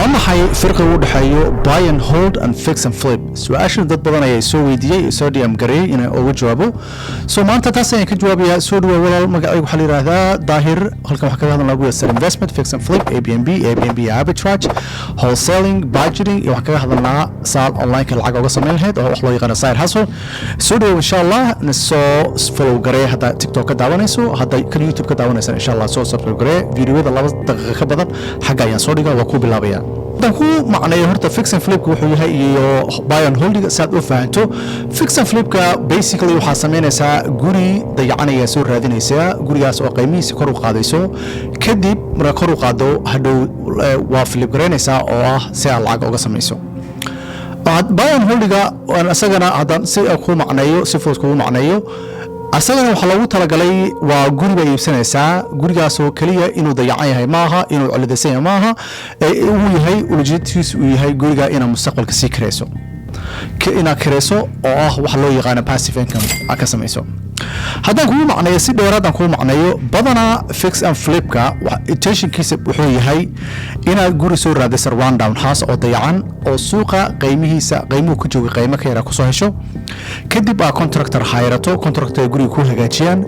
ومحي فرق ودحيو buy and hold and fix and flip سؤال dad badan ayay soo weydiiyay soo DM garay inay uga jawaabo soo maanta taas ayaan ka jawaabayaa soo dhawaad walaal magacaygu waxa la yiraahdaa Daahir halkan waxa kaga hadalnaa guud investment fix and flip Airbnb arbitrage wholesaling budgeting iyo waxa kaga hadalnaa saal online ka lacag uga sameyn lahayd oo wax loo yaqaan side hustle soo dhawaad insha Allah nasoo follow garay hada TikTok ka daawanayso hada kan YouTube ka daawanayso insha Allah soo subscribe garay videoyada 2 daqiiqo ka badan xagga ayaan soo dhigaa waa ku bilaabaya danku macnaheedu horta fix and flip wuxuu yahay iyo buy and hold saad u fahanto fix and flip ka basically waxa sameynaysaa guri dayacanaya soo raadinaysa gurigaas oo qiimihiisa kor u qaadayso kadib marka kor u qaado hadhow waa flip gareynaysa oo ah si aad lacag uga samayso buy and hold ga asagana hadan si ku macnaheeyo si fudud ku macnaheeyo asagana waxa lagu talagalay waa guriga iibsanaysa gurigaas oo kaliya inuu dayacan yahay maaha inuu ciladaysan yahay maaha uu yahay ujeedkiisu uu yahay guriga inaa mustaqbalka sii kareyso ina kareyso oo ah wax loo yaqaan passive income ka samayso haddaan kugu macnayo si dheeraad kugu macnayo badana fix and flip ka intentionkiisa wuxuu yahay inaad guri soo raadiso rundown house oo dayacan oo suuqa qiimuhu ku jooga qiimo ka yara ku soo hesho kadib contractor hayrato contractor guriga ku hagaajiyaan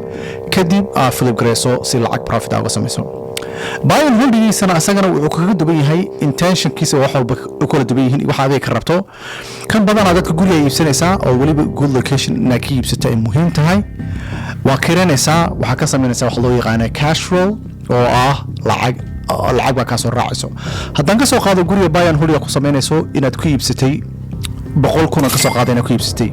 kadib flip gareyso si lacag profit uga samayso buy and hold isana asagana wuxuu kaga duban yahay intentionkiisa wax walba u kala duban yihiin waxa aad ka rabto kan badana dadka guriga iibsanaysa oo waliba good location na ka iibsata ay muhiim tahay waa kiranaysa waxa ka sameynaysa wax loo yaqaan cash flow oo ah lacag ba ka soo raacayso haddaan ka soo qaado guriga buy and hold ku sameynayso inaad ku iibsatay 100,000 ka soo qaadayna ku iibsatay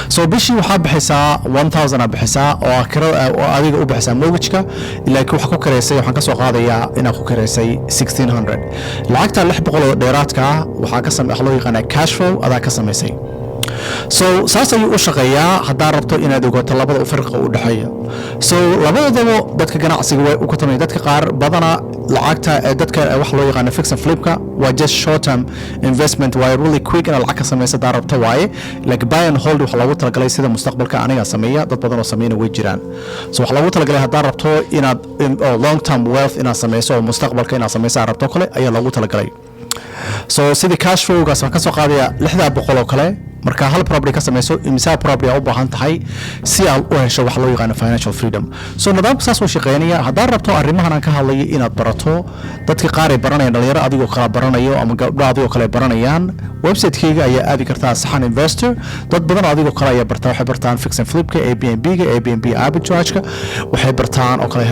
soo bishii waxa bixisaa 1000 bixisaa oo kirada oo adiga u bixisaa mortgage-ka ilaa waxa ku kareysay waxaan ka soo qaadayaa inaa ku kareysay 1600 lacagta 600 oo dheeraadka waxa ka sameeyay loo yaqaan cash flow adaa ka sameysay soo saas ayuu u shaqeeyaa hadaa rabto inaad ogaato labada farqiga u dhaxeeya soo labadaba dadka ganacsiga way u ka tamay dadka qaar badana lacagta dadka wax loo yaqaan fix and flip ka waa just short term investment waa really quick in lacag ka sameeysa daa rabto waaye like buy and hold wax lagu talagalay sida mustaqbalka aniga sameeya dad badan oo sameeyna way jiraan soo wax lagu talagalay hadaa rabto inaad long term wealth inaad sameyso oo mustaqbalka inaad sameysa rabto kale ayaa lagu talagalay soo sidii cash flow gaas ka soo qaadaya 600 oo kale marka hal property ka sameeyso imisa property u baahan tahay si aad u hesho wax loo yaqaan financial freedom soo nidaamka saas oo shaqeynaya hadaa rabto arrimahan aan ka hadlayo inaad barato dadka qaar ay baranayaan dhalinyaro adigoo kala baranayo ama gabdho adigoo kale baranayaan website-kayga ayaa aadi kartaa Saxan Investor dad badan adigoo kale ayaa bartaa waxay bartaan fix and flip ka Airbnb arbitrage ka waxay bartaan oo kale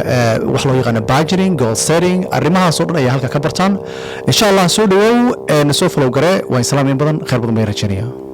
wax loo yaqaan budgeting goal setting arrimahaas oo dhan ayaa halka ka bartaan insha Allah soo dhawow soo follow gare waa islaamin badan khayr badan bay rajaynaya